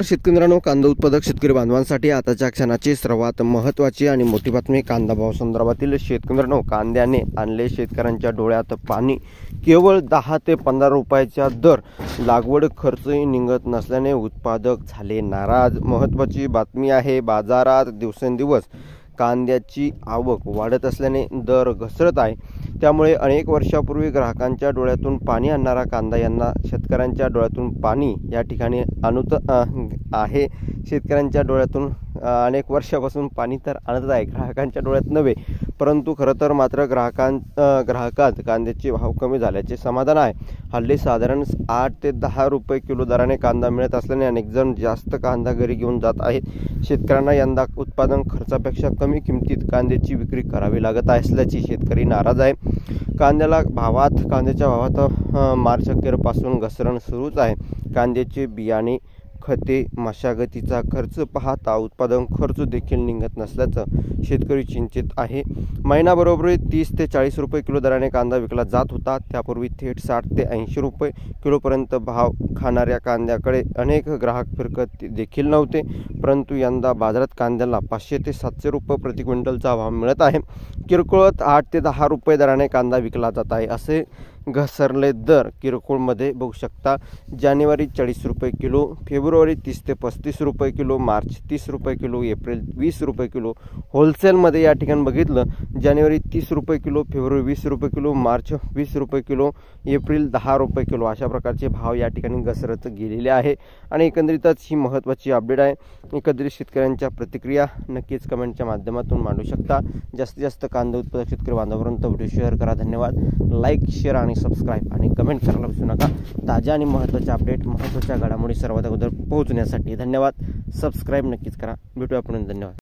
शेतकरी मित्रांनो, कांदा उत्पादक शेतकरी बांधवांसाठी आताच्या क्षणाची सर्वात महत्त्वाची आणि मोठी बातमी कांदा भाव संदर्भातील. शेतकरी मित्रांनो, कांद्याने आणले शेतकऱ्यांच्या डोळ्यात पाणी. केवळ 10 ते 15 रुपयाचा दर, लागवड खर्चही निघत नसल्याने उत्पादक झाले नाराज. महत्त्वाची बातमी आहे. बाजारात दिवसेंदिवस कांद्याची आवक वाढत असल्याने दर घसरत आहे. त्यामुळे अनेक वर्षापूर्वी ग्राहकांच्या डोळ्यातून पाणी आणणारा कांदा यांना शेतकऱ्यांच्या डोळ्यातून पाणी या ठिकाणी आणत आहे. शेतकऱ्यांच्या डोळ्यातून अनेक वर्षापासून पाणी तर आणत आहे, ग्राहकांच्या डोळ्यात नव्हे. परंतु खरं तर मात्र ग्राहकात कांद्याचे भाव कमी झाल्याचे समाधान आहे. हल्ली साधारण 8 ते 10 रुपये किलो दराने कांदा मिळत असल्याने अनेक जण जास्त कांदा घरी घेऊन जात आहेत. शेतकऱ्यांना यंदा उत्पादन खर्चापेक्षा कमी किमतीत कांद्याची विक्री करावी लागत असल्याची शेतकरी नाराज आहे. कांद्याच्या भावात मार्च अखेरपासून घसरण सुरूच आहे. कांद्याचे बियाणे, खते, मशागतीचा खर्च पाहता उत्पादन खर्च देखील निघत नसल्याचं शेतकरी चिंतित आहे. महिनाभरापूर्वी 30 ते 40 रुपये किलो दराने कांदा विकला जात होता. त्यापूर्वी थेट 60 ते 80 रुपये किलोपर्यंत भाव खाणाऱ्या कांद्याकडे अनेक ग्राहक फिरकत देखील नव्हते. परंतु यंदा बाजारात कांद्याला 500 ते 700 रुपये प्रति क्विंटलचा भाव मिळत आहे. किरकोळात 8 ते 10 रुपये दराने कांदा विकला जात आहे. असे घसरले दर किरकोळमध्ये बघू शकता. जानेवारी 40 रुपये किलो, फेब्रुवारी 30 ते 35 रुपये किलो, मार्च 30 रुपये किलो, एप्रिल 20 रुपये किलो. होलसेलमध्ये या ठिकाणी बघितलं, जानेवारी 30 रुपये किलो, फेब्रुवारी 20 रुपये किलो, मार्च 20 रुपये किलो, एप्रिल 10 रुपये किलो अशा प्रकारचे भाव या ठिकाणी घसरत गेलेले आहे. आणि एकंदरीतच ही महत्त्वाची अपडेट आहे. एकंदरीत शेतकऱ्यांच्या प्रतिक्रिया नक्कीच कमेंटच्या माध्यमातून मांडू शकता. जास्तीत जास्त कांदा उत्पादक शेतकरी बांधवांपर्यंत व्हिडिओ शेअर करा. धन्यवाद. लाईक, शेअर आणि सबस्क्राईब आणि कमेंट करायला विसरू नका. ताज्या आणि महत्त्वाच्या अपडेट, महत्त्वाच्या घडामोडी सर्वात अगोदर पोहोचण्यासाठी धन्यवाद. सबस्क्राईब नक्कीच करा. भेटूया पुन्हा. धन्यवाद.